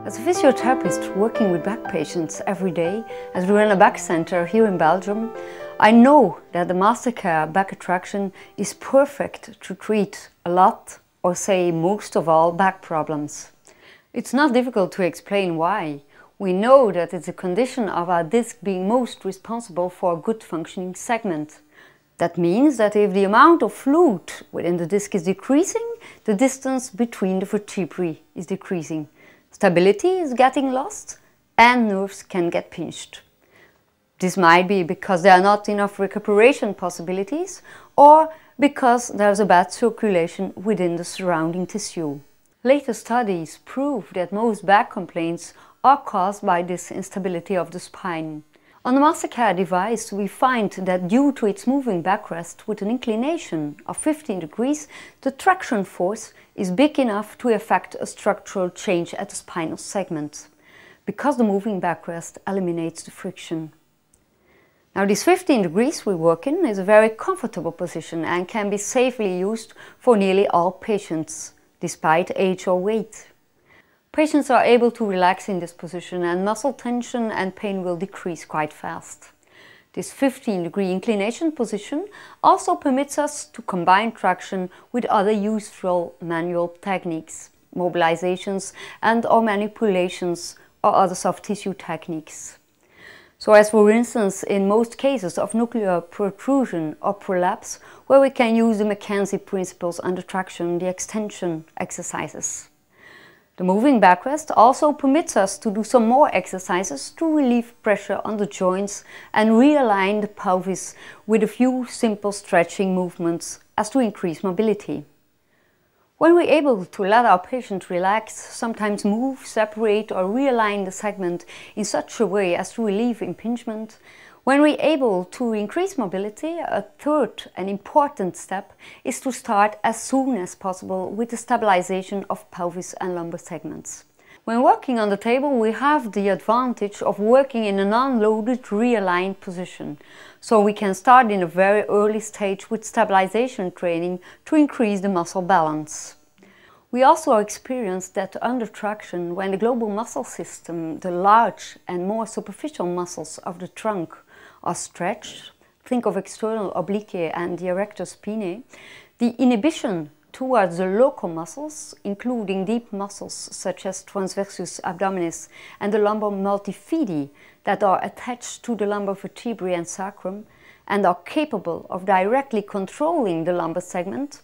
As a physiotherapist working with back patients every day, as we run a back center here in Belgium, I know that the Mastercare back attraction is perfect to treat a lot, or say most of all, back problems. It's not difficult to explain why. We know that it's a condition of our disc being most responsible for a good functioning segment. That means that if the amount of fluid within the disc is decreasing, the distance between the vertebrae is decreasing. Stability is getting lost and nerves can get pinched. This might be because there are not enough recuperation possibilities or because there's a bad circulation within the surrounding tissue. Later studies prove that most back complaints are caused by this instability of the spine. On the Mastercare device, we find that due to its moving backrest with an inclination of 15 degrees, the traction force is big enough to effect a structural change at the spinal segment, because the moving backrest eliminates the friction. Now, this 15 degrees we work in is a very comfortable position and can be safely used for nearly all patients, despite age or weight. Patients are able to relax in this position and muscle tension and pain will decrease quite fast. This 15-degree inclination position also permits us to combine traction with other useful manual techniques, mobilizations and/or manipulations or other soft tissue techniques. So as for instance in most cases of nuclear protrusion or prolapse, where we can use the Mackenzie principles under traction, the extension exercises. The moving backrest also permits us to do some more exercises to relieve pressure on the joints and realign the pelvis with a few simple stretching movements as to increase mobility. When we're able to let our patient relax, sometimes move, separate or realign the segment in such a way as to relieve impingement, when we're able to increase mobility, a third and important step is to start as soon as possible with the stabilization of pelvis and lumbar segments. When working on the table, we have the advantage of working in a non-loaded, realigned position. So we can start in a very early stage with stabilization training to increase the muscle balance. We also experienced that under traction, when the global muscle system, the large and more superficial muscles of the trunk, are stretched, think of external oblique and the erector spinae, the inhibition towards the local muscles, including deep muscles such as transversus abdominis and the lumbar multifidi that are attached to the lumbar vertebrae and sacrum and are capable of directly controlling the lumbar segment,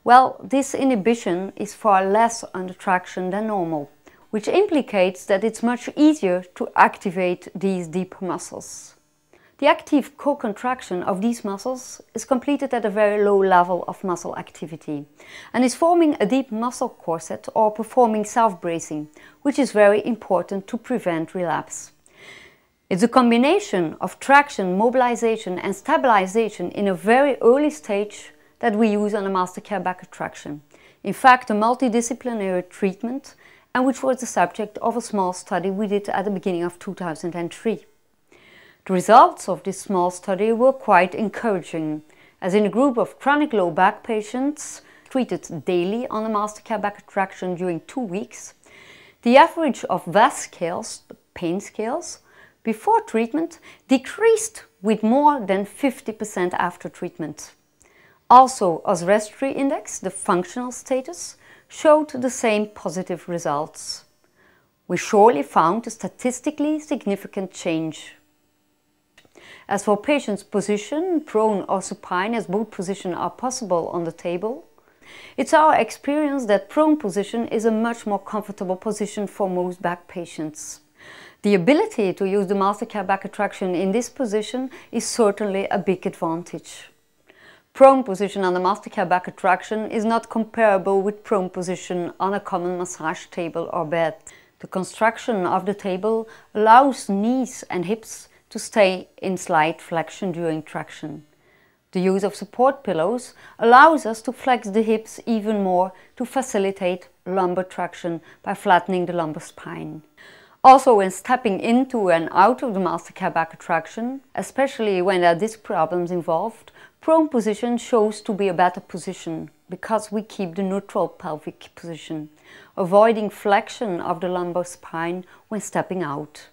well, this inhibition is far less under traction than normal, which implicates that it's much easier to activate these deep muscles. The active co-contraction of these muscles is completed at a very low level of muscle activity and is forming a deep muscle corset or performing self-bracing, which is very important to prevent relapse. It's a combination of traction, mobilization and stabilization in a very early stage that we use on a Mastercare back attraction. In fact, a multidisciplinary treatment, and which was the subject of a small study we did at the beginning of 2003. The results of this small study were quite encouraging, as in a group of chronic low back patients treated daily on the Mastercare back attraction during 2 weeks, the average of VAS scales, the pain scales, before treatment decreased with more than 50% after treatment. Also, Oswestry index, the functional status, showed the same positive results. We surely found a statistically significant change. As for patients' position, prone or supine, as both positions are possible on the table, it's our experience that prone position is a much more comfortable position for most back patients. The ability to use the Mastercare back attraction in this position is certainly a big advantage. Prone position on the Mastercare back attraction is not comparable with prone position on a common massage table or bed. The construction of the table allows knees and hips to stay in slight flexion during traction. The use of support pillows allows us to flex the hips even more to facilitate lumbar traction by flattening the lumbar spine. Also, when stepping into and out of the Mastercare back attraction, especially when there are disc problems involved, Prone position shows to be a better position because we keep the neutral pelvic position, avoiding flexion of the lumbar spine when stepping out.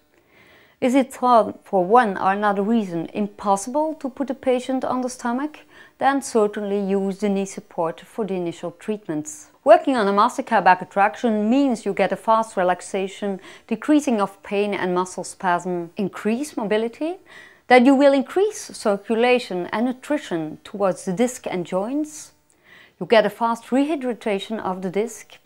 Is it thought for one or another reason impossible to put a patient on the stomach? Then certainly use the knee support for the initial treatments. Working on a mastercare back attraction means you get a fast relaxation, decreasing of pain and muscle spasm, increase mobility, that you will increase circulation and nutrition towards the disc and joints. You get a fast rehydration of the disc.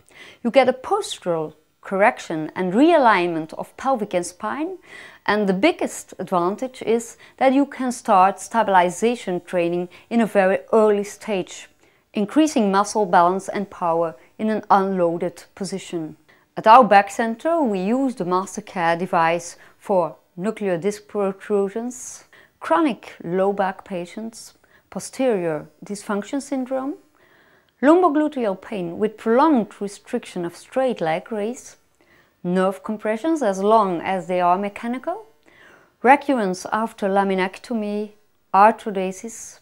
You get a postural correction and realignment of pelvic and spine. And the biggest advantage is that you can start stabilization training in a very early stage, increasing muscle balance and power in an unloaded position. At our back center, we use the mastercare device for nuclear disc protrusions, chronic low back patients, posterior dysfunction syndrome, lumbogluteal pain with prolonged restriction of straight leg raise, nerve compressions as long as they are mechanical, recurrence after laminectomy, arthrodesis,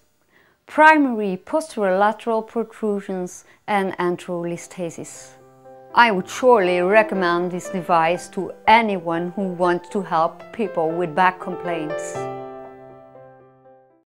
primary posterolateral protrusions and anterolisthesis. I would surely recommend this device to anyone who wants to help people with back complaints.